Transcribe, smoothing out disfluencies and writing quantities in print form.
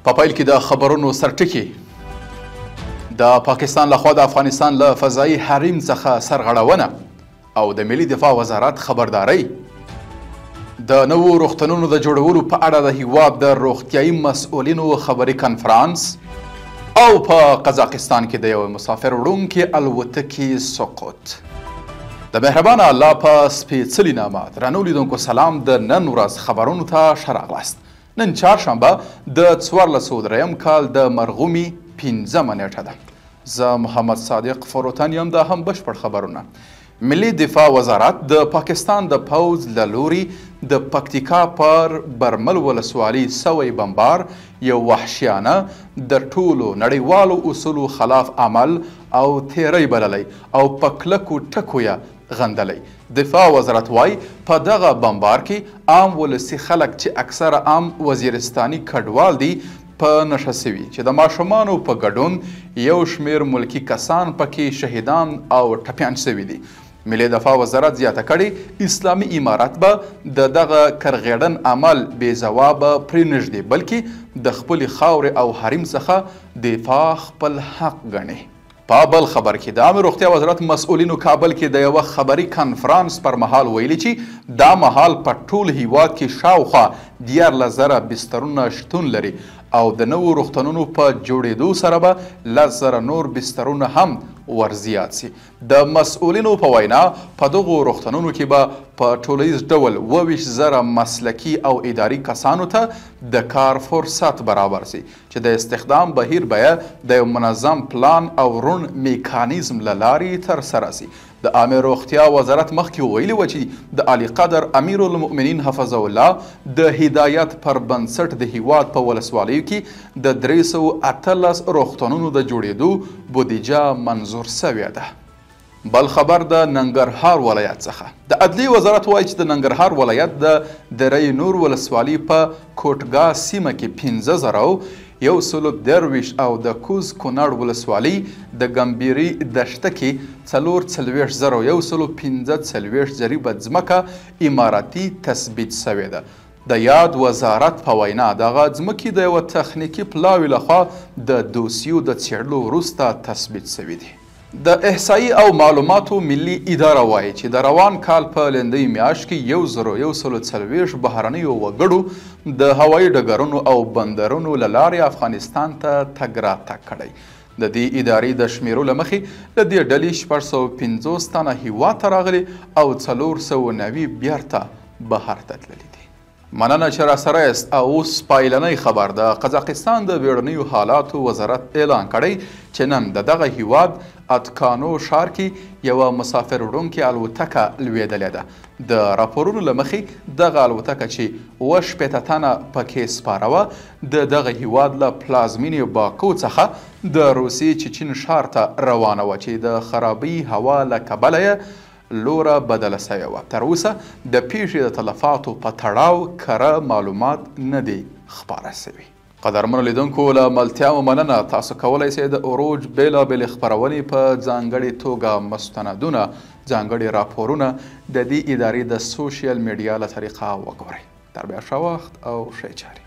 په پیل کې د خبرونو سرټکي د پاکستان لخوا د افغانستان له فضایي حریم څخه سرغړونه او د ملي دفاع وزارت خبرداری د نوو روغتونونو د جوړولو په اړه د هیواد د روغتیایي مسؤلینو خبري کنفرانس او په قزاقستان کې د یو مسافر وړونکي الوتکې سقوط. د مهربانه الله په سپېڅلي نامه درنو لیدونکو سلام د نن ورځ خبرونو ته ښه راغلاست. نن چهارشنبه د 1403 کال د مرغومي 15مه نیټه ده. زه محمد صادق فروتن یم. دا هم بشپړ خبرونه. ملي دفاع وزارت د پاکستان د پوځ له لوري د پکتیکا پر برمل ولسوالي سوی بمبار یو وحشیانه د ټولو نړیوالو اصولو خلاف عمل او تیری بللی او په کلکو ټکو یې غندلی. دفاع وزارت وای په دغه بمبار کې عام ولسي خلک چې اکثره عام وزیرستاني کډوال دي په نشه سوي چې د ماشومانو په ګډون یو شمیر ملکی کسان پکې شهیدان او ټپیان سوي دي. ملي دفاع وزارت زیاته کړي اسلامي امارت به د دغه کرغېړن عمل بې ځوابه پرېنږدي بلکې د خپلې خاورې او حریم څخه دفاع خپل حق ګڼي. په بل خبر کې د عامه روغتیا وزارت مسؤلینو کابل کې د یوه خبري کنفرانس پر مهال ویلي چې دا مهال په ټول هیواد کې شاوخوا 14,000 بسترونه شتون لري او د نوو روغتونونو په جوړېدو سره به 10,000 نور بسترونه هم ورزیات سي. د مسؤلینو په وینا په دغو روغتونونو کې به په ټولیز ډول 22,000 مسلکي او اداري کسانو ته د کار فرصت برابر سي چې د استخدام بهیر به د یو منظم پلان او روڼ میکانیزم له لارې ترسره سي. د عامه روغتیا وزارت مخکې ویلي و چې د اعلی قدر امیر المؤمنین حفظه الله د هدایت پر بنسټ د هیواد په ولسوالیو کې د 318 روغتونونو د جوړېدو بودیجه منظور سوې ده. بل خبر د ننګرهار ولایت څخه د عدلیې وزارت وایي چې د ننګرهار ولایت د دری نور ولسوالي په کوټګا سیمه کې 15,123 او د کوز کونړ ولسوالي د ګمبيري دشته کې 4,115 جریبه ځمکه اماراتي تثبیت سوې ده. د یاد وزارت په وینا دغه ځمکې د یوه تخنیکي پلاوي لخوا د دوسیو د څېړلو وروسته تثبیت سوي دي. د احصایي او معلوماتو ملي اداره وایي چې د روان کال په لندۍ میاشت کې 1,140 بهرنیو وګړو د هوایي ډګرونو او بندرونو له لارې افغانستان ته تګ راتګ کړی. د دې ادارې د شمیرو له مخې له دې ډلې 650 تنه هیواد ته راغلي او 490 بیرته بهر ته تللي دي. مننه چې راسره یاست. او اوس پایلنی خبر د قزاقستان د بیړنیو حالاتو وزارت اعلان کړی چې نن د دغه هیواد اتکانو ښار کې یوه مسافر وړونکې الوتکه لوېدلې ده. د راپورونو له مخې دغه الوتکه چې 80 تنه پکې سپاره وه د دغه هیواد له پلازمینې باکو څخه د روسیې چچین ښار ته روانه وه چې د خرابۍ هوا له کبله یې لوره بدله سوې وه. تر اوسه د پیښې د تلفاتو په تړاو کره معلومات نه دي خپاره سوي. قدرمنو لیدونکو له ملتیاوو مننه. تاسو کولی سئ د عروج بېلابېلې خپرونې په ځانګړې توګه مستندونه ځانګړي راپورونه د دې ادارې د سوشیل میډیا له طریقه وګورئ. تر بیا ښه وخت او ښې چارې.